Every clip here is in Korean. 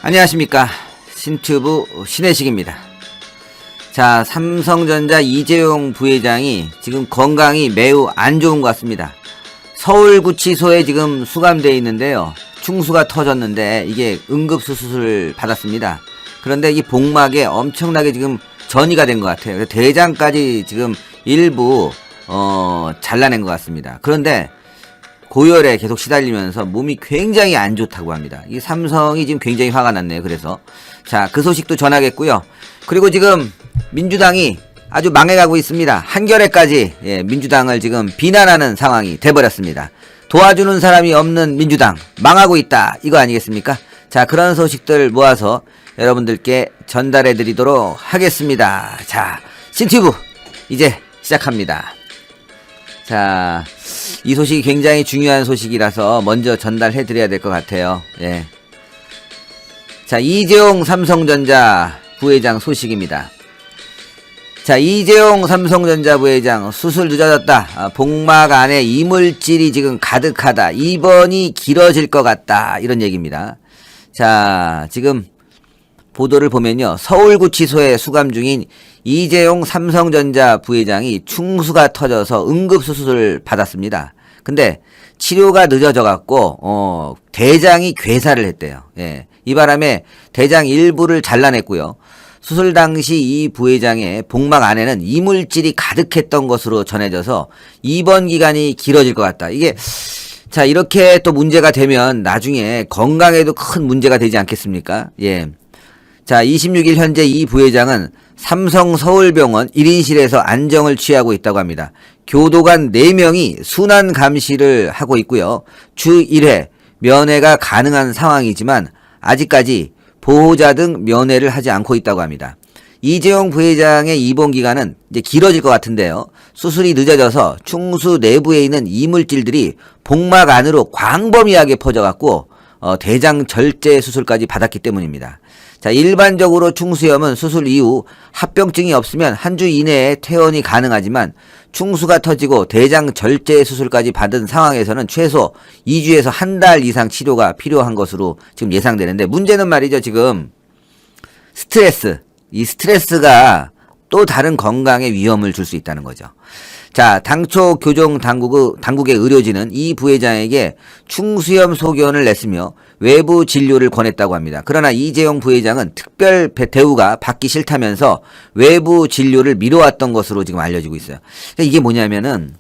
안녕하십니까, 신튜브 신혜식입니다. 자, 삼성전자 이재용 부회장이 지금 건강이 매우 안 좋은 것 같습니다. 서울구치소에 지금 수감되어 있는데요, 충수가 터졌는데 이게 응급수술을 받았습니다. 그런데 이 복막에 엄청나게 지금 전이가 된 것 같아요. 대장까지 지금 일부 잘라낸 것 같습니다. 그런데 고열에 계속 시달리면서 몸이 굉장히 안 좋다고 합니다. 이 삼성이 지금 굉장히 화가 났네요. 그래서 자, 그 소식도 전하겠고요. 그리고 지금 민주당이 아주 망해가고 있습니다. 한겨레까지 민주당을 지금 비난하는 상황이 돼버렸습니다. 도와주는 사람이 없는 민주당 망하고 있다, 이거 아니겠습니까? 자, 그런 소식들 모아서 여러분들께 전달해 드리도록 하겠습니다. 자, 신튜브 이제 시작합니다. 자, 이 소식이 굉장히 중요한 소식이라서 먼저 전달해 드려야 될 것 같아요. 예. 자, 이재용 삼성전자 부회장 소식입니다. 자, 이재용 삼성전자 부회장 수술 늦어졌다. 복막 안에 이물질이 지금 가득하다. 입원이 길어질 것 같다. 이런 얘기입니다. 자, 지금 보도를 보면요, 서울구치소에 수감 중인 이재용 삼성전자 부회장이 충수가 터져서 응급수술을 받았습니다. 근데 치료가 늦어져 갖고 대장이 괴사를 했대요. 예. 이 바람에 대장 일부를 잘라냈고요. 수술 당시 이 부회장의 복막 안에는 이물질이 가득했던 것으로 전해져서 입원 기간이 길어질 것 같다. 이게 자, 이렇게 또 문제가 되면 나중에 건강에도 큰 문제가 되지 않겠습니까? 예. 자, 26일 현재 이 부회장은 삼성 서울병원 1인실에서 안정을 취하고 있다고 합니다. 교도관 4명이 순환 감시를 하고 있고요. 주 1회 면회가 가능한 상황이지만 아직까지 보호자 등 면회를 하지 않고 있다고 합니다. 이재용 부회장의 입원 기간은 이제 길어질 것 같은데요. 수술이 늦어져서 충수 내부에 있는 이물질들이 복막 안으로 광범위하게 퍼져갖고 대장 절제 수술까지 받았기 때문입니다. 자, 일반적으로 충수염은 수술 이후 합병증이 없으면 한 주 이내에 퇴원이 가능하지만 충수가 터지고 대장 절제 수술까지 받은 상황에서는 최소 2주에서 한 달 이상 치료가 필요한 것으로 지금 예상되는데, 문제는 말이죠, 지금 이 스트레스가 또 다른 건강에 위험을 줄 수 있다는 거죠. 자, 당초 교정 당국의 의료진은 이 부회장에게 충수염 소견을 냈으며 외부 진료를 권했다고 합니다. 그러나 이재용 부회장은 특별 대우가 받기 싫다면서 외부 진료를 미뤄왔던 것으로 지금 알려지고 있어요. 그러니까 이게 뭐냐면은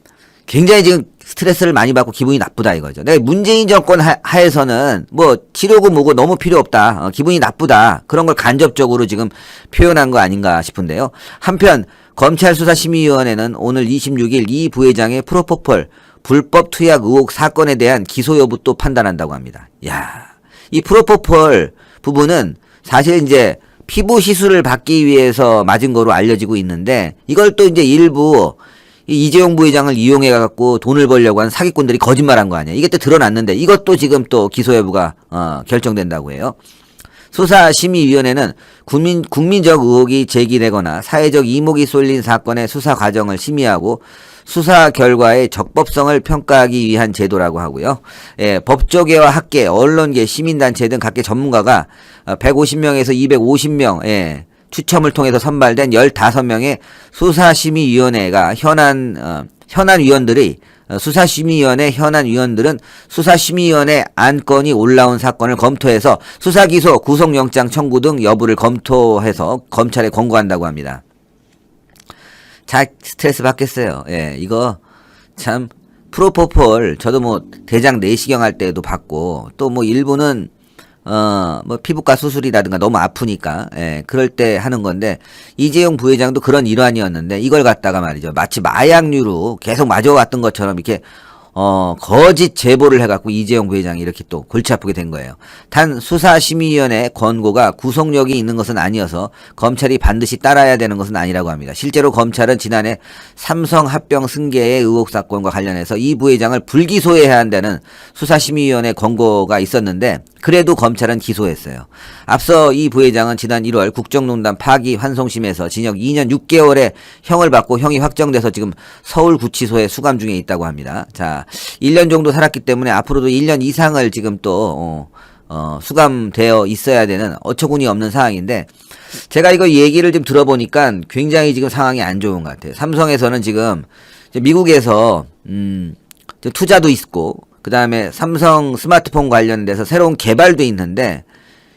굉장히 지금 스트레스를 많이 받고 기분이 나쁘다 이거죠. 내가 문재인 정권 하에서는 뭐 치료고 뭐고 너무 필요 없다, 기분이 나쁘다, 그런 걸 간접적으로 지금 표현한 거 아닌가 싶은데요. 한편 검찰수사심의위원회는 오늘 26일 이 부회장의 프로포폴 불법 투약 의혹 사건에 대한 기소 여부 또 판단한다고 합니다. 야, 이 프로포폴 부분은 사실 이제 피부 시술을 받기 위해서 맞은 거로 알려지고 있는데, 이걸 또 이제 일부 이재용 부회장을 이용해갖고 돈을 벌려고 한 사기꾼들이 거짓말한 거 아니야. 이게 또 드러났는데 이것도 지금 또 기소 여부가 결정된다고 해요. 수사심의위원회는 국민적 의혹이 제기되거나 사회적 이목이 쏠린 사건의 수사 과정을 심의하고 수사 결과의 적법성을 평가하기 위한 제도라고 하고요. 예, 법조계와 학계, 언론계, 시민단체 등 각계 전문가가 150명에서 250명 추첨을 통해서 선발된 15명의 수사심의위원회가 수사심의위원회 현안 위원들은 수사심의위원회 안건이 올라온 사건을 검토해서 수사기소, 구속영장 청구 등 여부를 검토해서 검찰에 권고한다고 합니다. 자, 스트레스 받겠어요. 예, 이거 참 프로포폴 저도 뭐 대장 내시경 할 때도 받고, 또 뭐 일부는 뭐 피부과 수술이라든가 너무 아프니까 그럴 때 하는 건데, 이재용 부회장도 그런 일환이었는데 이걸 갖다가 말이죠, 마치 마약류로 계속 맞아왔던 것처럼 이렇게 거짓 제보를 해갖고 이재용 부회장이 이렇게 또 골치 아프게 된 거예요. 단 수사심의위원회 권고가 구속력이 있는 것은 아니어서 검찰이 반드시 따라야 되는 것은 아니라고 합니다. 실제로 검찰은 지난해 삼성 합병 승계의 의혹 사건과 관련해서 이 부회장을 불기소해야 한다는 수사심의위원회 권고가 있었는데 그래도 검찰은 기소했어요. 앞서 이 부회장은 지난 1월 국정농단 파기환송심에서 징역 2년 6개월의 형을 받고 형이 확정돼서 지금 서울구치소에 수감 중에 있다고 합니다. 자, 1년 정도 살았기 때문에 앞으로도 1년 이상을 지금 또 수감되어 있어야 되는 어처구니 없는 상황인데, 제가 이거 얘기를 좀 들어보니까 굉장히 지금 상황이 안 좋은 것 같아요. 삼성에서는 지금 미국에서 투자도 있고, 그 다음에 삼성 스마트폰 관련돼서 새로운 개발도 있는데,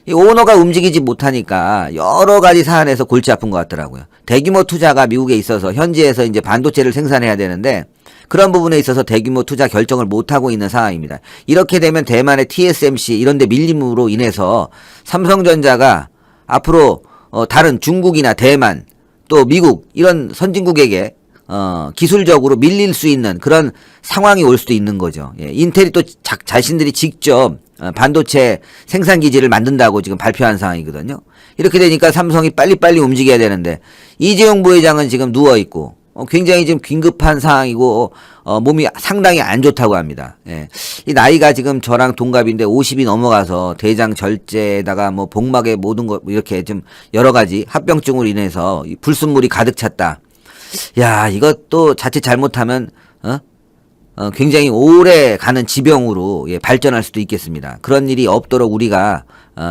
이 오너가 움직이지 못하니까 여러 가지 사안에서 골치 아픈 것 같더라고요. 대규모 투자가 미국에 있어서 현지에서 이제 반도체를 생산해야 되는데, 그런 부분에 있어서 대규모 투자 결정을 못하고 있는 상황입니다. 이렇게 되면 대만의 TSMC 이런 데 밀림으로 인해서 삼성전자가 앞으로 다른 중국이나 대만 또 미국 이런 선진국에게 기술적으로 밀릴 수 있는 그런 상황이 올 수도 있는 거죠. 예, 인텔이 또 자신들이 직접 반도체 생산 기지를 만든다고 지금 발표한 상황이거든요. 이렇게 되니까 삼성이 빨리빨리 움직여야 되는데, 이재용 부회장은 지금 누워있고 굉장히 지금 긴급한 상황이고 몸이 상당히 안 좋다고 합니다. 예. 이 나이가 지금 저랑 동갑인데 50이 넘어가서 대장 절제에다가 뭐 복막에 모든 거 이렇게 좀 여러 가지 합병증으로 인해서 불순물이 가득 찼다. 야, 이것도 자칫 잘못하면 굉장히 오래 가는 지병으로 발전할 수도 있겠습니다. 그런 일이 없도록 우리가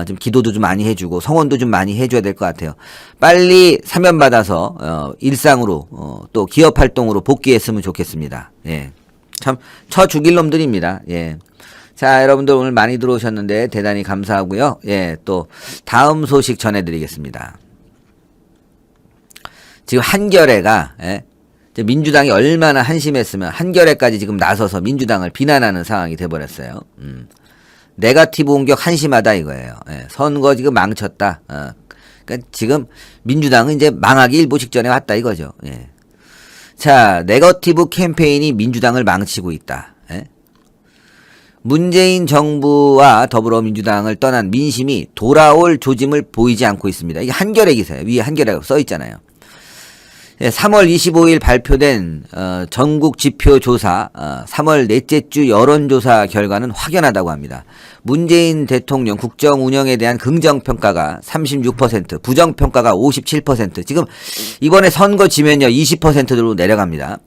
좀 기도도 좀 많이 해주고 성원도 좀 많이 해줘야 될 것 같아요. 빨리 사면받아서 일상으로 또 기업 활동으로 복귀했으면 좋겠습니다. 예. 참 쳐 죽일 놈들입니다. 예. 자, 여러분들 오늘 많이 들어오셨는데 대단히 감사하고요. 예, 또 다음 소식 전해드리겠습니다. 지금 한겨레가 민주당이 얼마나 한심했으면 한겨레까지 지금 나서서 민주당을 비난하는 상황이 돼버렸어요. 네거티브 공격 한심하다 이거예요. 예, 선거 지금 망쳤다. 그러니까 지금 민주당은 이제 망하기 일보 직전에 왔다 이거죠. 예. 자, 네거티브 캠페인이 민주당을 망치고 있다. 예. 문재인 정부와 더불어민주당을 떠난 민심이 돌아올 조짐을 보이지 않고 있습니다. 이게 한겨레 기사예요. 위에 한겨레가 써 있잖아요. 3월 25일 발표된 전국 지표 조사 3월 넷째 주 여론조사 결과는 확연하다고 합니다. 문재인 대통령 국정 운영에 대한 긍정평가가 36%, 부정평가가 57%. 지금 이번에 선거 지면요 20%로 내려갑니다.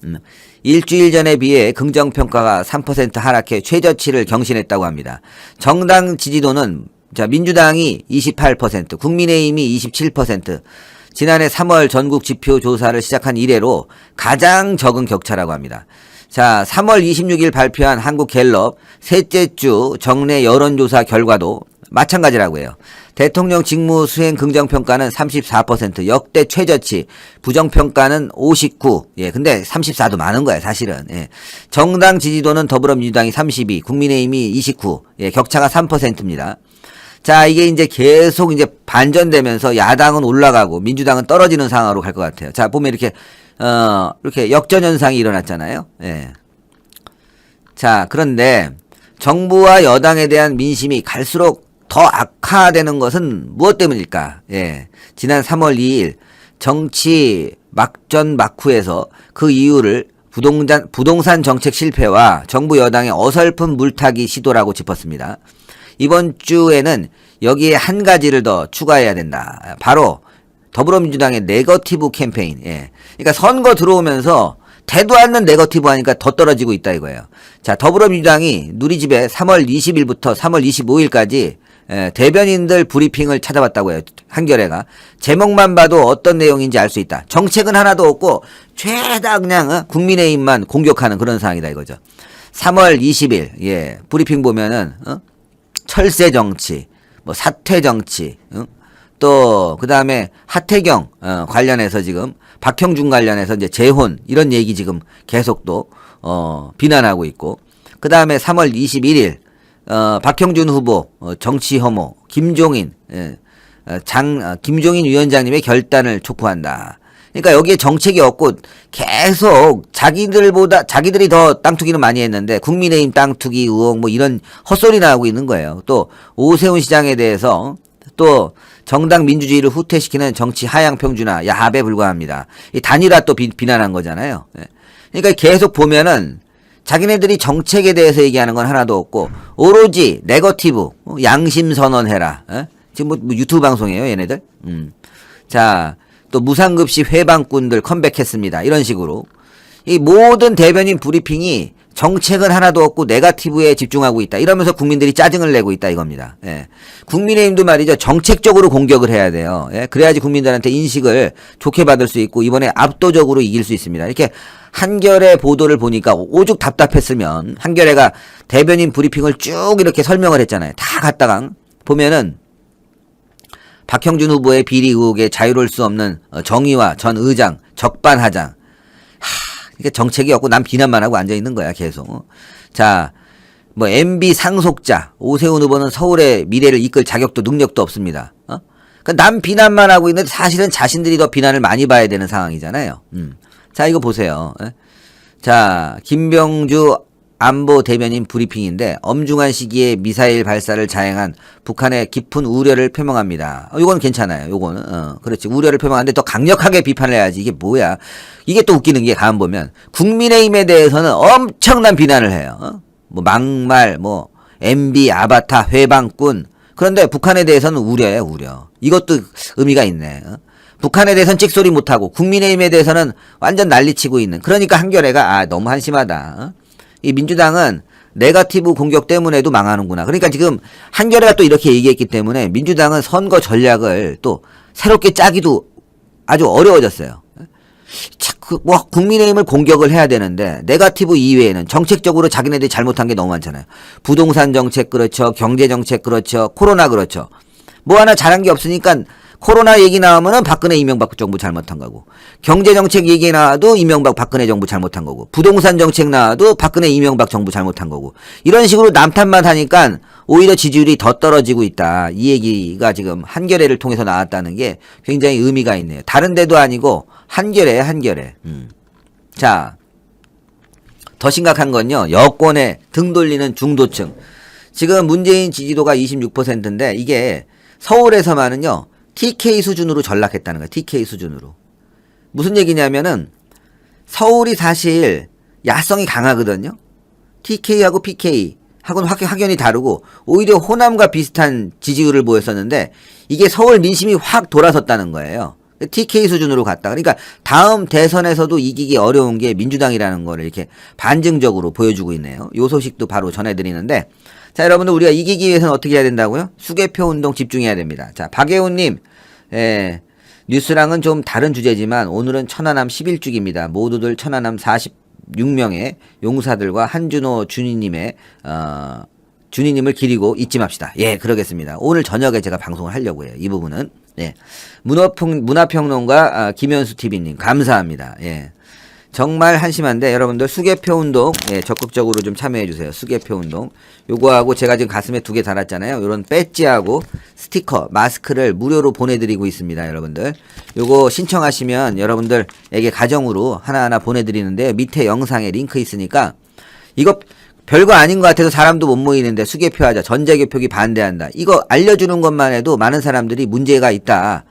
일주일 전에 비해 긍정평가가 3% 하락해 최저치를 경신했다고 합니다. 정당 지지도는 민주당이 28%, 국민의힘이 27%, 지난해 3월 전국 지표 조사를 시작한 이래로 가장 적은 격차라고 합니다. 자, 3월 26일 발표한 한국갤럽 셋째 주 정례 여론조사 결과도 마찬가지라고 해요. 대통령 직무 수행 긍정평가는 34%, 역대 최저치, 부정평가는 59. 예, 근데 34도 많은 거야, 사실은. 예. 정당 지지도는 더불어민주당이 32, 국민의힘이 29. 예, 격차가 3%입니다. 자, 이게 이제 계속 이제 반전되면서 야당은 올라가고 민주당은 떨어지는 상황으로 갈 것 같아요. 자, 보면 이렇게 역전현상이 일어났잖아요. 예. 자, 그런데 정부와 여당에 대한 민심이 갈수록 더 악화되는 것은 무엇 때문일까? 예. 지난 3월 2일 정치 막전 막후에서 그 이유를 부동산 정책 실패와 정부 여당의 어설픈 물타기 시도라고 짚었습니다. 이번 주에는 여기에 한 가지를 더 추가해야 된다. 바로 더불어민주당의 네거티브 캠페인. 예. 그러니까 선거 들어오면서 대도 않는 네거티브 하니까 더 떨어지고 있다 이거예요. 자, 더불어민주당이 누리집에 3월 20일부터 3월 25일까지 대변인들 브리핑을 찾아봤다고 해요. 한겨레가. 제목만 봐도 어떤 내용인지 알 수 있다. 정책은 하나도 없고 죄다 그냥 국민의힘만 공격하는 그런 상황이다 이거죠. 3월 20일 예, 브리핑 보면은 철새 정치, 뭐 사퇴 정치, 또 그다음에 하태경 관련해서 지금 박형준 관련해서 이제 재혼 이런 얘기 지금 계속 또 비난하고 있고, 그다음에 3월 21일 박형준 후보 정치 혐오, 김종인 김종인 위원장님의 결단을 촉구한다. 그러니까 여기에 정책이 없고 계속 자기들이 더 땅 투기는 많이 했는데 국민의힘 땅 투기 의혹 뭐 이런 헛소리 나오고 있는 거예요. 또 오세훈 시장에 대해서 또 정당 민주주의를 후퇴시키는 정치 하향 평준화 야합에 불과합니다. 이 단일화 또 비난한 거잖아요. 그러니까 계속 보면은 자기네들이 정책에 대해서 얘기하는 건 하나도 없고 오로지 네거티브 양심 선언해라. 지금 뭐 유튜브 방송이에요, 얘네들. 자, 또 무상급식 회방꾼들 컴백했습니다. 이런 식으로 이 모든 대변인 브리핑이 정책은 하나도 없고 네거티브에 집중하고 있다. 이러면서 국민들이 짜증을 내고 있다 이겁니다. 예. 국민의힘도 말이죠. 정책적으로 공격을 해야 돼요. 예. 그래야지 국민들한테 인식을 좋게 받을 수 있고 이번에 압도적으로 이길 수 있습니다. 이렇게 한겨레 보도를 보니까 오죽 답답했으면 한겨레가 대변인 브리핑을 쭉 이렇게 설명을 했잖아요. 다 갖다가 보면은 박형준 후보의 비리 의혹에 자유로울 수 없는 정의와 전 의장 적반하장. 이게 정책이 없고 난 비난만 하고 앉아 있는 거야 계속. 자, 뭐 MB 상속자 오세훈 후보는 서울의 미래를 이끌 자격도 능력도 없습니다. 그러니까 남 비난만 하고 있는데 사실은 자신들이 더 비난을 많이 봐야 되는 상황이잖아요. 자, 이거 보세요. 자, 김병주 안보 대변인 브리핑인데 엄중한 시기에 미사일 발사를 자행한 북한의 깊은 우려를 표명합니다. 이건 괜찮아요. 요거는 그렇지. 우려를 표명하는데 더 강력하게 비판을 해야지. 이게 뭐야? 이게 또 웃기는 게 가만 보면 국민의힘에 대해서는 엄청난 비난을 해요. 뭐 막말, 뭐 MB 아바타 회방꾼. 그런데 북한에 대해서는 우려예요. 우려. 이것도 의미가 있네. 북한에 대해서는 찍소리 못하고 국민의힘에 대해서는 완전 난리치고 있는. 그러니까 한겨레가 너무 한심하다. 이 민주당은 네거티브 공격 때문에도 망하는구나. 그러니까 지금 한겨레가 또 이렇게 얘기했기 때문에 민주당은 선거 전략을 또 새롭게 짜기도 아주 어려워졌어요. 뭐 국민의힘을 공격을 해야 되는데 네거티브 이외에는 정책적으로 자기네들이 잘못한 게 너무 많잖아요. 부동산 정책 그렇죠. 경제 정책 그렇죠. 코로나 그렇죠. 뭐 하나 잘한 게 없으니까 코로나 얘기 나오면은 박근혜 이명박 정부 잘못한 거고, 경제 정책 얘기 나와도 이명박 박근혜 정부 잘못한 거고, 부동산 정책 나와도 박근혜 이명박 정부 잘못한 거고, 이런 식으로 남탓만 하니까 오히려 지지율이 더 떨어지고 있다. 이 얘기가 지금 한겨레를 통해서 나왔다는 게 굉장히 의미가 있네요. 다른 데도 아니고 한겨레. 자, 더 심각한 건요. 여권에 등 돌리는 중도층. 지금 문재인 지지도가 26%인데 이게 서울에서만은요. TK 수준으로 전락했다는 거예요. TK 수준으로. 무슨 얘기냐면은 서울이 사실 야성이 강하거든요. TK하고 PK 하고는 확연히 다르고 오히려 호남과 비슷한 지지율을 보였었는데 이게 서울 민심이 확 돌아섰다는 거예요. TK 수준으로 갔다. 그러니까 다음 대선에서도 이기기 어려운 게 민주당이라는 거를 이렇게 반증적으로 보여주고 있네요. 요 소식도 바로 전해드리는데, 자, 여러분들 우리가 이기기 위해서는 어떻게 해야 된다고요? 수개표 운동 집중해야 됩니다. 자, 박예훈님, 뉴스랑은 좀 다른 주제지만 오늘은 천안함 11주기입니다. 모두들 천안함 46명의 용사들과 한준호 주니님의 주니님을 기리고 잊지 맙시다. 예, 그러겠습니다. 오늘 저녁에 제가 방송을 하려고 해요. 이 부분은. 예. 문화평론가 김현수 TV님 감사합니다. 예. 정말 한심한데 여러분들 수개표 운동 적극적으로 좀 참여해 주세요. 수개표 운동. 요거하고 제가 지금 가슴에 2개 달았잖아요. 요런 배지하고 스티커, 마스크를 무료로 보내드리고 있습니다. 여러분들. 요거 신청하시면 여러분들에게 가정으로 하나하나 보내드리는데 밑에 영상에 링크 있으니까 이거 별거 아닌 것 같아서 사람도 못 모이는데 수개표 하자. 전자개표기 반대한다. 이거 알려주는 것만 해도 많은 사람들이 문제가 있다.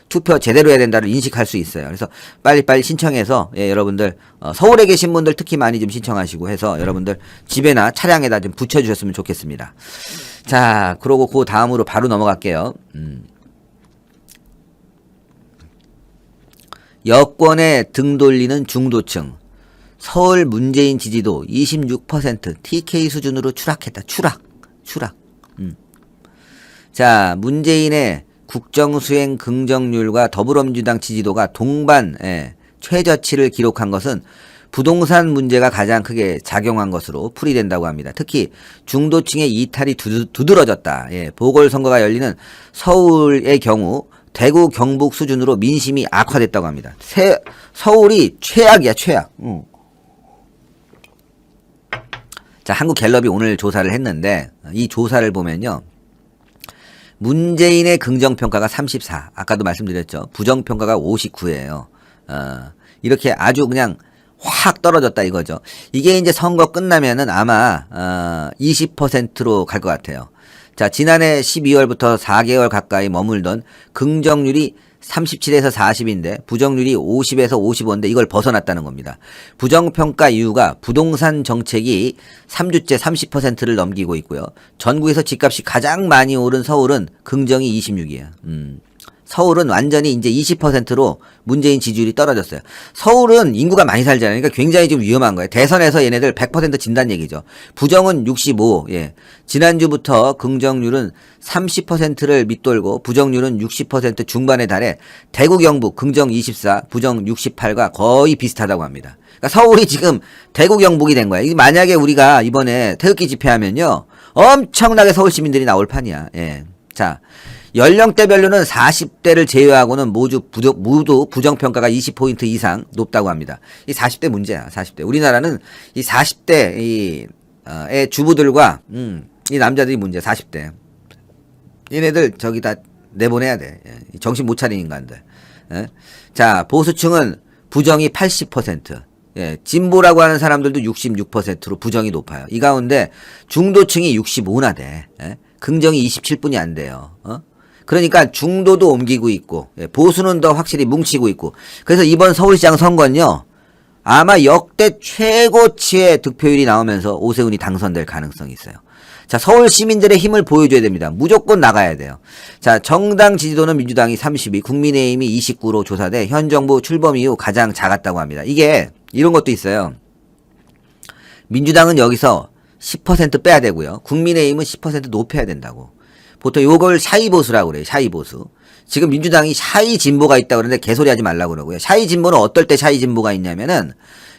투표 제대로 해야 된다를 인식할 수 있어요. 그래서 빨리빨리 신청해서 여러분들 서울에 계신 분들 특히 많이 좀 신청하시고 해서 여러분들 집에나 차량에다 좀 붙여주셨으면 좋겠습니다. 자, 그러고 그 다음으로 바로 넘어갈게요. 여권에 등 돌리는 중도층. 서울 문재인 지지도 26% TK 수준으로 추락했다. 추락. 자, 문재인의 국정수행 긍정률과 더불어민주당 지지도가 동반 최저치를 기록한 것은 부동산 문제가 가장 크게 작용한 것으로 풀이된다고 합니다. 특히 중도층의 이탈이 두드러졌다. 보궐선거가 열리는 서울의 경우 대구 경북 수준으로 민심이 악화됐다고 합니다. 서울이 최악이야, 최악. 자, 한국갤럽이 오늘 조사를 했는데 이 조사를 보면요. 문재인의 긍정평가가 34. 아까도 말씀드렸죠. 부정평가가 59예요. 이렇게 아주 그냥 확 떨어졌다 이거죠. 이게 이제 선거 끝나면은 아마 20%로 갈 것 같아요. 자, 지난해 12월부터 4개월 가까이 머물던 긍정률이 37에서 40인데 부정률이 50에서 55인데 이걸 벗어났다는 겁니다. 부정평가 이유가 부동산 정책이 3주째 30%를 넘기고 있고요. 전국에서 집값이 가장 많이 오른 서울은 긍정이 26이에요. 서울은 완전히 이제 20%로 문재인 지지율이 떨어졌어요. 서울은 인구가 많이 살잖아요. 그러니까 굉장히 좀 위험한 거예요. 대선에서 얘네들 100% 진단 얘기죠. 부정은 65, 예. 지난주부터 긍정률은 30%를 밑돌고 부정률은 60% 중반에 달해 대구 경북 긍정 24, 부정 68과 거의 비슷하다고 합니다. 그러니까 서울이 지금 대구 경북이 된 거예요. 만약에 우리가 이번에 태극기 집회하면요. 엄청나게 서울 시민들이 나올 판이야. 예. 자, 연령대별로는 40대를 제외하고는 모두 부정평가가 20포인트 이상 높다고 합니다. 이 40대 문제야, 40대. 우리나라는 이 40대, 의 주부들과, 이 남자들이 문제야, 40대. 얘네들 저기다 내보내야 돼. 예. 정신 못 차린 인간들. 예. 자, 보수층은 부정이 80%. 예, 진보라고 하는 사람들도 66%로 부정이 높아요. 이 가운데 중도층이 65나 돼. 예? 긍정이 27뿐이 안 돼요. 그러니까 중도도 옮기고 있고, 예, 보수는 더 확실히 뭉치고 있고. 그래서 이번 서울시장 선거는요, 아마 역대 최고치의 득표율이 나오면서 오세훈이 당선될 가능성이 있어요. 자, 서울 시민들의 힘을 보여줘야 됩니다. 무조건 나가야 돼요. 자, 정당 지지도는 민주당이 32, 국민의힘이 29로 조사돼 현 정부 출범 이후 가장 작았다고 합니다. 이게 이런 것도 있어요. 민주당은 여기서 10% 빼야 되고요. 국민의힘은 10% 높여야 된다고. 보통 요걸 샤이보수라고 그래요. 샤이보수. 지금 민주당이 샤이 진보가 있다고 그러는데 개소리 하지 말라고 그러고요. 샤이 진보는 어떨 때 샤이 진보가 있냐면은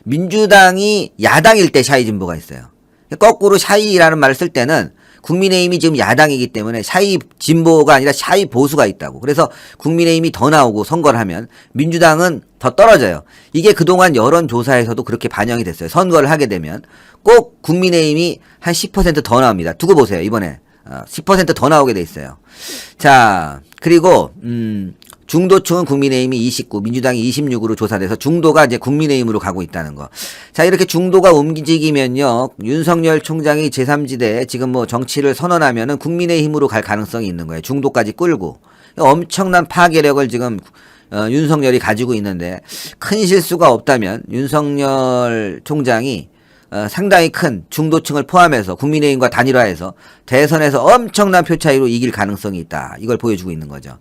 민주당이 야당일 때 샤이 진보가 있어요. 거꾸로 샤이라는 말을 쓸 때는 국민의힘이 지금 야당이기 때문에 샤이 진보가 아니라 샤이 보수가 있다고. 그래서 국민의힘이 더 나오고 선거를 하면 민주당은 더 떨어져요. 이게 그동안 여론조사에서도 그렇게 반영이 됐어요. 선거를 하게 되면 꼭 국민의힘이 한 10% 더 나옵니다. 두고 보세요. 이번에 10% 더 나오게 돼 있어요. 자, 그리고 중도층은 국민의힘이 29, 민주당이 26으로 조사돼서 중도가 이제 국민의힘으로 가고 있다는 거. 자, 이렇게 중도가 움직이면요, 윤석열 총장이 제3지대에 지금 뭐 정치를 선언하면은 국민의힘으로 갈 가능성이 있는 거예요. 중도까지 끌고. 엄청난 파괴력을 지금 윤석열이 가지고 있는데 큰 실수가 없다면 윤석열 총장이 상당히 큰 중도층을 포함해서 국민의힘과 단일화해서 대선에서 엄청난 표 차이로 이길 가능성이 있다. 이걸 보여주고 있는 거죠.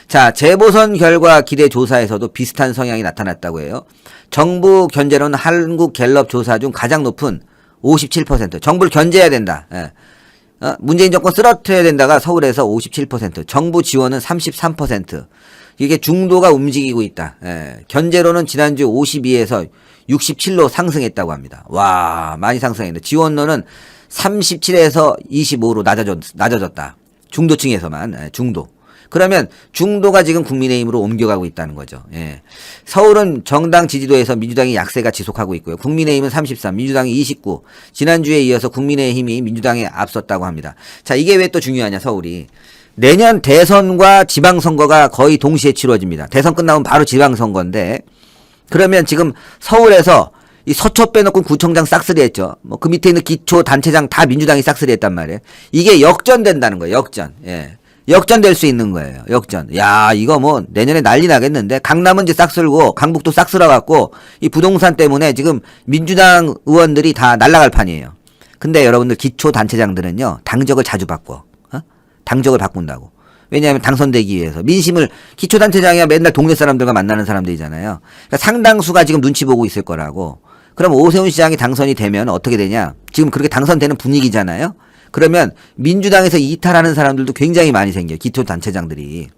자, 재보선 결과 기대 조사에서도 비슷한 성향이 나타났다고 해요. 정부 견제론 한국 갤럽 조사 중 가장 높은 57%. 정부를 견제해야 된다. 예. 문재인 정권 쓰러뜨려야 된다가 서울에서 57%. 정부 지원은 33%. 이게 중도가 움직이고 있다. 예. 견제론은 지난주 52에서 67로 상승했다고 합니다. 와, 많이 상승했네. 지원론은 37에서 25로 낮아졌다. 중도층에서만, 예, 중도. 그러면 중도가 지금 국민의힘으로 옮겨가고 있다는 거죠. 예. 서울은 정당 지지도에서 민주당이 약세가 지속하고 있고요. 국민의힘은 33, 민주당이 29. 지난주에 이어서 국민의힘이 민주당에 앞섰다고 합니다. 자, 이게 왜 또 중요하냐, 서울이. 내년 대선과 지방선거가 거의 동시에 치러집니다. 대선 끝나면 바로 지방선거인데, 그러면 지금 서울에서 이 서초 빼놓고 구청장 싹쓸이 했죠. 뭐 그 밑에 있는 기초 단체장 다 민주당이 싹쓸이 했단 말이에요. 이게 역전된다는 거예요. 역전. 예. 역전될 수 있는 거예요. 역전. 야, 이거 뭐 내년에 난리 나겠는데. 강남은 이제 싹 쓸고 강북도 싹 쓸어갖고 이 부동산 때문에 지금 민주당 의원들이 다 날아갈 판이에요. 근데 여러분들 기초 단체장들은요, 당적을 자주 바꿔. 당적을 바꾼다고. 왜냐하면 당선되기 위해서. 민심을, 기초 단체장이야 맨날 동네 사람들과 만나는 사람들이잖아요. 그러니까 상당수가 지금 눈치 보고 있을 거라고. 그럼 오세훈 시장이 당선이 되면 어떻게 되냐? 지금 그렇게 당선되는 분위기잖아요. 그러면 민주당에서 이탈하는 사람들도 굉장히 많이 생겨요. 기초 단체장들이.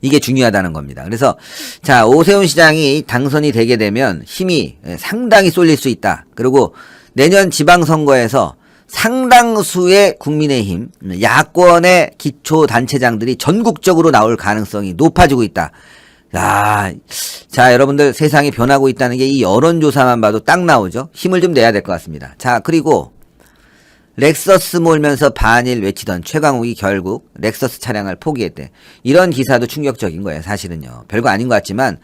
이게 중요하다는 겁니다. 그래서 자, 오세훈 시장이 당선이 되게 되면 힘이 상당히 쏠릴 수 있다. 그리고 내년 지방선거에서 상당수의 국민의힘, 야권의 기초 단체장들이 전국적으로 나올 가능성이 높아지고 있다. 자, 여러분들 세상이 변하고 있다는 게 이 여론조사만 봐도 딱 나오죠. 힘을 좀 내야 될 것 같습니다. 자, 그리고 렉서스 몰면서 반일 외치던 최강욱이 결국 렉서스 차량을 포기했대. 이런 기사도 충격적인 거예요. 사실은요. 별거 아닌 것 같지만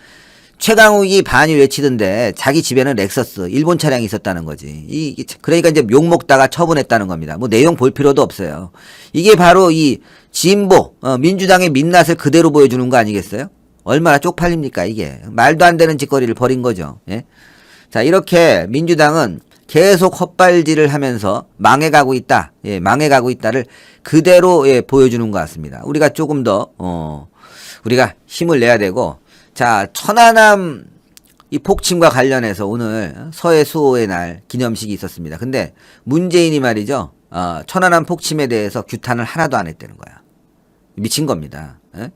최강욱이 반일 외치던데 자기 집에는 렉서스 일본 차량이 있었다는 거지. 그러니까 이제 욕먹다가 처분했다는 겁니다. 뭐 내용 볼 필요도 없어요. 이게 바로 이 진보 민주당의 민낯을 그대로 보여주는 거 아니겠어요? 얼마나 쪽팔립니까 이게. 말도 안 되는 짓거리를 벌인 거죠. 예? 자, 이렇게 민주당은 계속 헛발질을 하면서 망해가고 있다. 예, 망해가고 있다를 그대로 예, 보여주는 것 같습니다. 우리가 조금 더 우리가 힘을 내야 되고, 자, 천안함 이 폭침과 관련해서 오늘 서해 수호의 날 기념식이 있었습니다. 근데 문재인이 말이죠, 천안함 폭침에 대해서 규탄을 하나도 안 했다는 거야. 미친 겁니다. 예?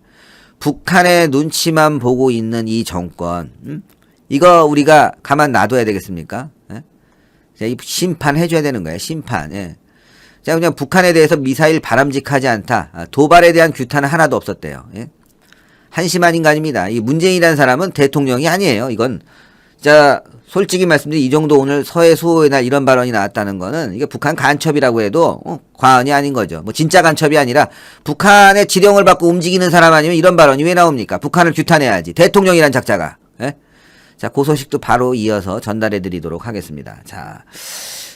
북한의 눈치만 보고 있는 이 정권, 이거 우리가 가만 놔둬야 되겠습니까? 예? 자, 이 심판해줘야 되는 거예요. 심판. 예. 자, 그냥 북한에 대해서 미사일 바람직하지 않다. 도발에 대한 규탄은 하나도 없었대요. 예? 한심한 인간입니다. 이 문재인이라는 사람은 대통령이 아니에요. 이건, 자, 솔직히 말씀드리면 이 정도 오늘 서해 수호의 날 이런 발언이 나왔다는 거는 이게 북한 간첩이라고 해도 과언이 아닌 거죠. 뭐 진짜 간첩이 아니라 북한의 지령을 받고 움직이는 사람 아니면 이런 발언이 왜 나옵니까? 북한을 규탄해야지. 대통령이란 작자가. 예? 자, 그 소식도 바로 이어서 전달해 드리도록 하겠습니다. 자,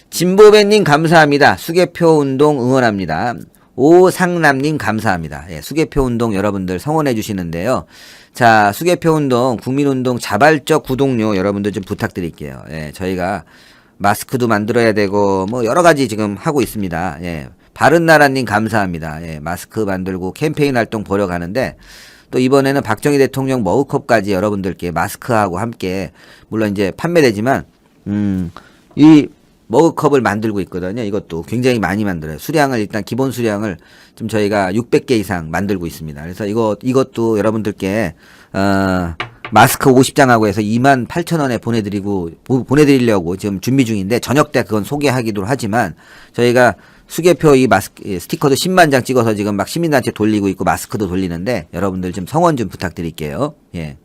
진보배님 감사합니다. 수개표 운동 응원합니다. 오상남님 감사합니다. 예, 수개표 운동 여러분들 성원해 주시는데요. 자, 수개표 운동, 국민운동 자발적 구독료 여러분들 좀 부탁드릴게요. 예, 저희가 마스크도 만들어야 되고, 뭐 여러 가지 지금 하고 있습니다. 예, 바른나라님 감사합니다. 예, 마스크 만들고 캠페인 활동 보러 가는데, 또 이번에는 박정희 대통령 머그컵까지 여러분들께 마스크하고 함께, 물론 이제 판매되지만, 이 머그컵을 만들고 있거든요. 이것도 굉장히 많이 만들어요. 수량을 일단 기본 수량을 좀 저희가 600개 이상 만들고 있습니다. 그래서 이것도 여러분들께 마스크 50장하고 해서 28,000원에 보내드리려고 지금 준비 중인데, 저녁 때 그건 소개하기도 하지만 저희가 수개표 이 마스크 스티커도 10만 장 찍어서 지금 막 시민단체 돌리고 있고 마스크도 돌리는데 여러분들 좀 성원 좀 부탁드릴게요. 예.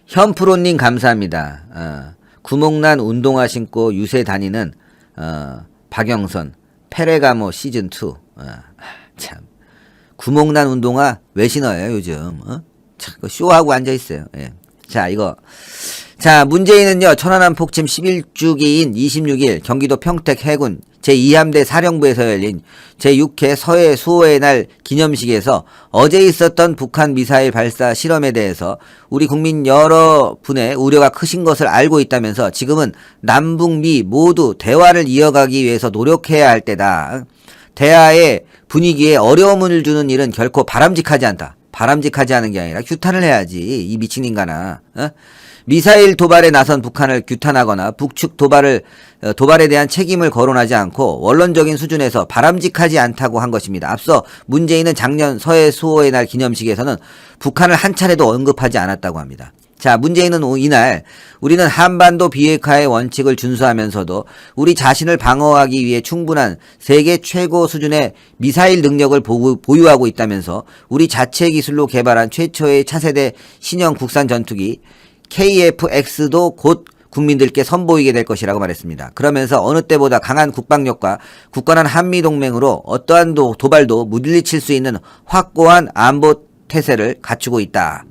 현프로님 감사합니다. 구멍난 운동화 신고 유세 다니는 박영선 페레가모 시즌2. 참 구멍난 운동화 왜 신어요 요즘? 참 쇼하고 앉아있어요. 예. 자, 이거, 자, 문재인은요 천안함 폭침 11주기인 26일 경기도 평택 해군 제2함대 사령부에서 열린 제6회 서해 수호의 날 기념식에서 어제 있었던 북한 미사일 발사 실험에 대해서 우리 국민 여러분의 우려가 크신 것을 알고 있다면서 지금은 남북미 모두 대화를 이어가기 위해서 노력해야 할 때다. 대화의 분위기에 어려움을 주는 일은 결코 바람직하지 않다. 바람직하지 않은 게 아니라 규탄을 해야지, 이 미친 인간아. 미사일 도발에 나선 북한을 규탄하거나 북측 도발에 대한 책임을 거론하지 않고 원론적인 수준에서 바람직하지 않다고 한 것입니다. 앞서 문재인은 작년 서해 수호의 날 기념식에서는 북한을 한 차례도 언급하지 않았다고 합니다. 자, 문재인은 이날 우리는 한반도 비핵화의 원칙을 준수하면서도 우리 자신을 방어하기 위해 충분한 세계 최고 수준의 미사일 능력을 보유하고 있다면서 우리 자체 기술로 개발한 최초의 차세대 신형 국산 전투기 KF-X도 곧 국민들께 선보이게 될 것이라고 말했습니다. 그러면서 어느 때보다 강한 국방력과 굳건한 한미동맹으로 어떠한 도발도 물리칠 수 있는 확고한 안보 태세를 갖추고 있다.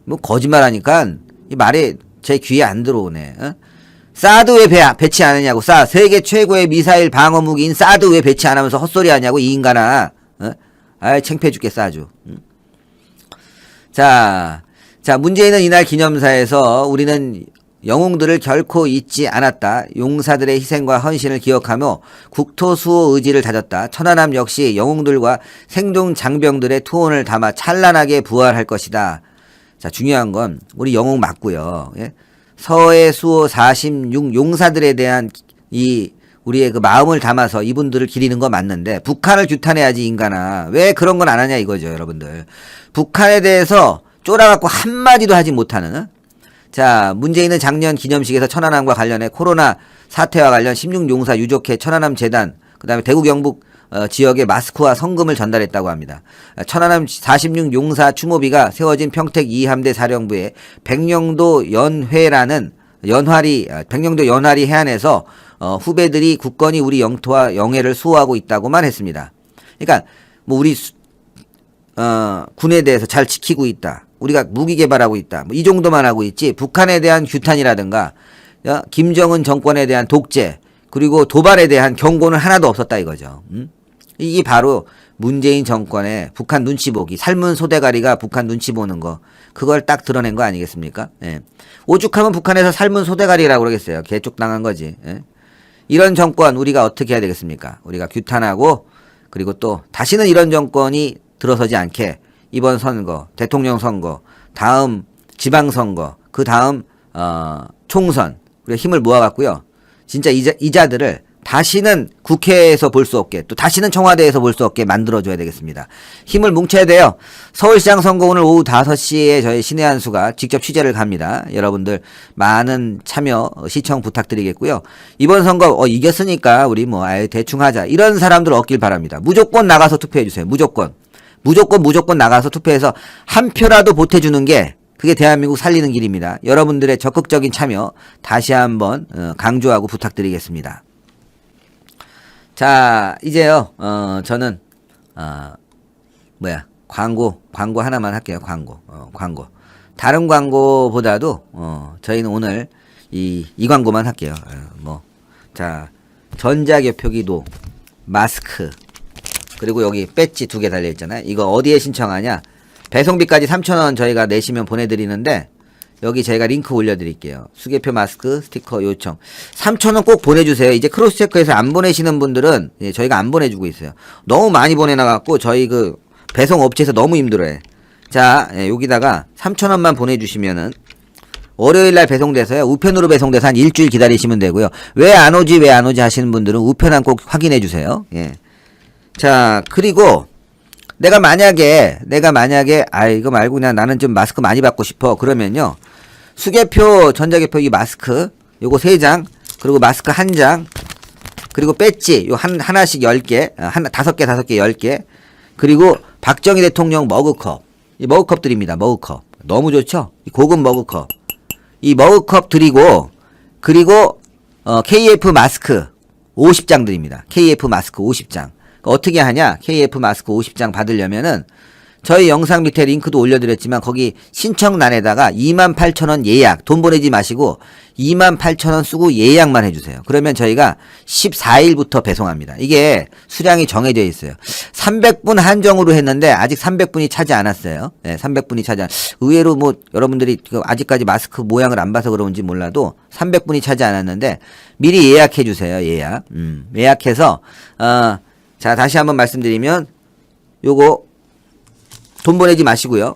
뭐 거짓말하니까 이 말이 제 귀에 안 들어오네. 사드 왜 배치 안 하냐고. 세계 최고의 미사일 방어 무기인 사드 왜 배치 안 하면서 헛소리 하냐고, 이 인간아. 아이, 창피해 죽겠어 아주. 자, 문재인은 이날 기념사에서 우리는 영웅들을 결코 잊지 않았다. 용사들의 희생과 헌신을 기억하며 국토수호 의지를 다졌다. 천안함 역시 영웅들과 생존 장병들의 투혼을 담아 찬란하게 부활할 것이다. 자, 중요한 건 우리 영웅 맞고요. 예? 서해 수호 46 용사들에 대한 우리의 그 마음을 담아서 이분들을 기리는 거 맞는데, 북한을 규탄해야지 인간아. 왜 그런 건 안 하냐 이거죠, 여러분들. 북한에 대해서 쫄아갖고 한마디도 하지 못하는. 자, 문재인은 작년 기념식에서 천안함과 관련해 코로나 사태와 관련 16용사 유족회 천안함 재단, 그 다음에 대구 경북 지역에 마스크와 성금을 전달했다고 합니다. 천안함 46용사 추모비가 세워진 평택 2함대 사령부의 백령도 연화리 해안에서 후배들이 굳건히 우리 영토와 영해를 수호하고 있다고만 했습니다. 그러니까 뭐 우리 군에 대해서 잘 지키고 있다. 우리가 무기 개발하고 있다. 뭐 이 정도만 하고 있지, 북한에 대한 규탄이라든가 김정은 정권에 대한 독재, 그리고 도발에 대한 경고는 하나도 없었다 이거죠. 이게 바로 문재인 정권의 북한 눈치 보기, 삶은 소대가리가 북한 눈치 보는 거, 그걸 딱 드러낸 거 아니겠습니까? 예. 오죽하면 북한에서 삶은 소대가리라고 그러겠어요. 개쪽당한 거지. 예. 이런 정권 우리가 어떻게 해야 되겠습니까? 우리가 규탄하고, 그리고 또 다시는 이런 정권이 들어서지 않게 이번 선거, 대통령 선거, 다음 지방선거, 그 다음 총선, 우리가 힘을 모아갖고요. 진짜 이자들을 다시는 국회에서 볼 수 없게, 또 다시는 청와대에서 볼 수 없게 만들어줘야 되겠습니다. 힘을 뭉쳐야 돼요. 서울시장 선거 오늘 오후 5시에 저희 신의 한수가 직접 취재를 갑니다. 여러분들 많은 참여, 시청 부탁드리겠고요. 이번 선거 이겼으니까 우리 뭐 아예 대충 하자, 이런 사람들 없길 바랍니다. 무조건 나가서 투표해주세요. 무조건 나가서 투표해서 한 표라도 보태주는 게, 그게 대한민국 살리는 길입니다. 여러분들의 적극적인 참여 다시 한번 강조하고 부탁드리겠습니다. 자, 이제요, 저는, 광고 하나만 할게요, 광고. 다른 광고보다도, 저희는 오늘 이 광고만 할게요. 자, 전자개표기도, 마스크, 그리고 여기 배지 2개 달려있잖아요. 이거 어디에 신청하냐? 배송비까지 3,000원 저희가 내시면 보내드리는데, 여기 저희가 링크 올려드릴게요. 수개표 마스크 스티커 요청. 3,000원 꼭 보내주세요. 이제 크로스체크해서 안 보내시는 분들은 저희가 안 보내주고 있어요. 너무 많이 보내놔갖고 저희 그 배송 업체에서 너무 힘들어해. 자, 여기다가 3,000원만 보내주시면은 월요일날 배송돼서요. 우편으로 배송돼서 한 일주일 기다리시면 되고요. 왜 안 오지 하시는 분들은 우편함 꼭 확인해주세요. 예. 자, 그리고 내가 만약에 이거 말고 그냥 나는 좀 마스크 많이 받고 싶어, 그러면요, 수개표 전자개표 이 마스크 요거 3장, 그리고 마스크 1장, 그리고 배지 요 하나씩 10개, 5개 10개, 그리고 박정희 대통령 머그컵, 이 머그컵 드립니다. 머그컵 너무 좋죠? 이 고급 머그컵, 이 머그컵 드리고, 그리고 KF 마스크 50장 드립니다. KF 마스크 50장. 어떻게 하냐? KF 마스크 50장 받으려면은 저희 영상 밑에 링크도 올려드렸지만 거기 신청란에다가 28,000원 예약, 돈 보내지 마시고 28,000원 쓰고 예약만 해주세요. 그러면 저희가 14일부터 배송합니다. 이게 수량이 정해져 있어요. 300분 한정으로 했는데 아직 300분이 차지 않았어요. 네, 300분이 차지 의외로 뭐 여러분들이 아직까지 마스크 모양을 안 봐서 그런지 몰라도 300분이 차지 않았는데 미리 예약해 주세요. 예약해서 자, 다시 한번 말씀드리면, 요거, 돈 보내지 마시고요.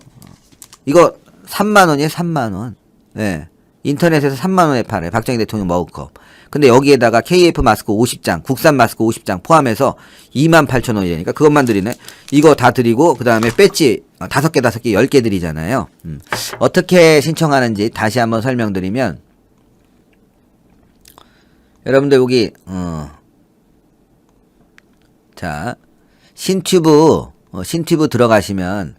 이거 3만원이에요, 3만원. 예. 인터넷에서 3만원에 팔아요. 박정희 대통령 머그컵. 근데 여기에다가 KF 마스크 50장, 국산 마스크 50장 포함해서 28,000원이니까 그것만 드리네. 이거 다 드리고, 그 다음에 배지 5개, 10개 드리잖아요. 어떻게 신청하는지 다시 한번 설명드리면, 여러분들 여기, 자, 신튜브 들어가시면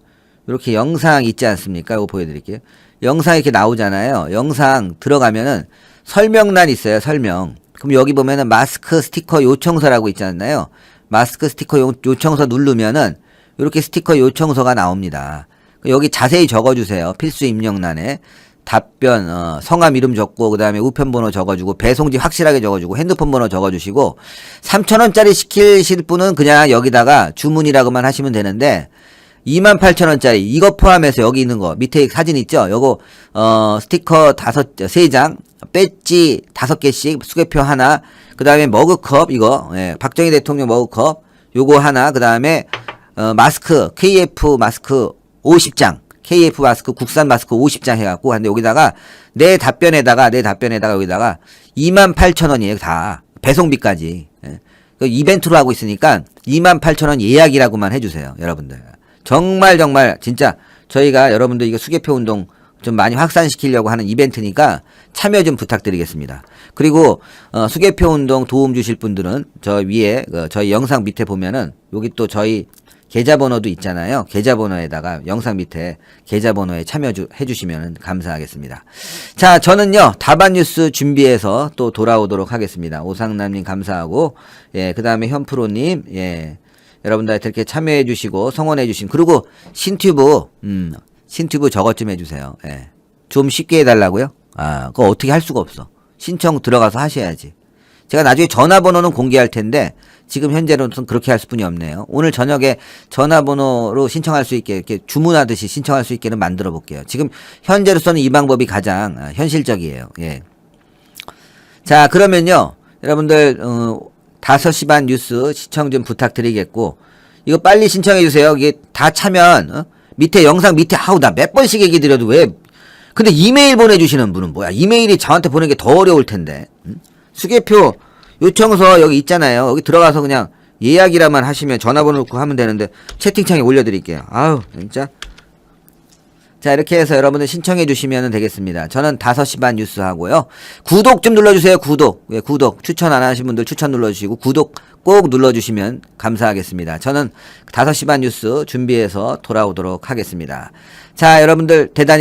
이렇게 영상 있지 않습니까? 이거 보여드릴게요. 영상 이렇게 나오잖아요. 영상 들어가면은 설명란 있어요. 설명. 그럼 여기 보면은 마스크 스티커 요청서라고 있지 않나요? 마스크 스티커 요청서 누르면은 이렇게 스티커 요청서가 나옵니다. 여기 자세히 적어주세요. 필수 입력란에. 답변, 성함 이름 적고, 그 다음에 우편번호 적어주고, 배송지 확실하게 적어주고, 핸드폰 번호 적어주시고, 3,000원짜리 시키실 분은 그냥 여기다가 주문이라고만 하시면 되는데, 28,000원짜리, 이거 포함해서 여기 있는 거, 밑에 사진 있죠? 요거, 스티커 3장, 배지 5개씩, 수개표 하나, 그 다음에 머그컵, 이거, 박정희 대통령 머그컵, 요거 하나, 그 다음에, 마스크, KF 마스크 50장, KF 마스크, 국산 마스크 50장 해갖고, 근데 여기다가, 내 답변에다가 여기다가 28,000원이에요, 다. 배송비까지. 이벤트로 하고 있으니까 28,000원 예약이라고만 해주세요, 여러분들. 정말, 진짜, 저희가 여러분들 이거 수개표 운동 좀 많이 확산시키려고 하는 이벤트니까 참여 좀 부탁드리겠습니다. 그리고, 수개표 운동 도움 주실 분들은 저 위에, 저희 영상 밑에 보면은, 여기 또 저희 계좌번호도 있잖아요. 계좌번호에다가 영상 밑에 계좌번호에 해주시면 감사하겠습니다. 자, 저는요, 다반 뉴스 준비해서 또 돌아오도록 하겠습니다. 오상남님 감사하고, 그 다음에 현프로님, 여러분들한테 이렇게 참여해주시고, 성원해주신, 그리고 신튜브 저것 좀 해주세요. 좀 쉽게 해달라고요? 그거 어떻게 할 수가 없어. 신청 들어가서 하셔야지. 제가 나중에 전화번호는 공개할 텐데, 지금 현재로는 그렇게 할 수뿐이 없네요. 오늘 저녁에 전화번호로 신청할 수 있게 이렇게 주문하듯이 신청할 수 있게는 만들어 볼게요. 지금 현재로서는 이 방법이 가장 현실적이에요. 예. 자, 그러면요. 여러분들 5시 반 뉴스 시청 좀 부탁드리겠고, 이거 빨리 신청해 주세요. 이게 다 차면 밑에 영상 밑에 나 몇 번씩 얘기 드려도 왜 근데 이메일 보내주시는 분은 뭐야? 이메일이 저한테 보내는 게 더 어려울 텐데. 수개표 요청서 여기 있잖아요. 여기 들어가서 그냥 예약이라만 하시면 전화번호 넣고 하면 되는데 채팅창에 올려드릴게요. 아우 진짜. 자, 이렇게 해서 여러분들 신청해 주시면 되겠습니다. 저는 5시 반 뉴스 하고요. 구독 좀 눌러주세요. 구독. 예, 구독. 추천 안 하신 분들 추천 눌러주시고 구독 꼭 눌러주시면 감사하겠습니다. 저는 5시 반 뉴스 준비해서 돌아오도록 하겠습니다. 자, 여러분들 대단히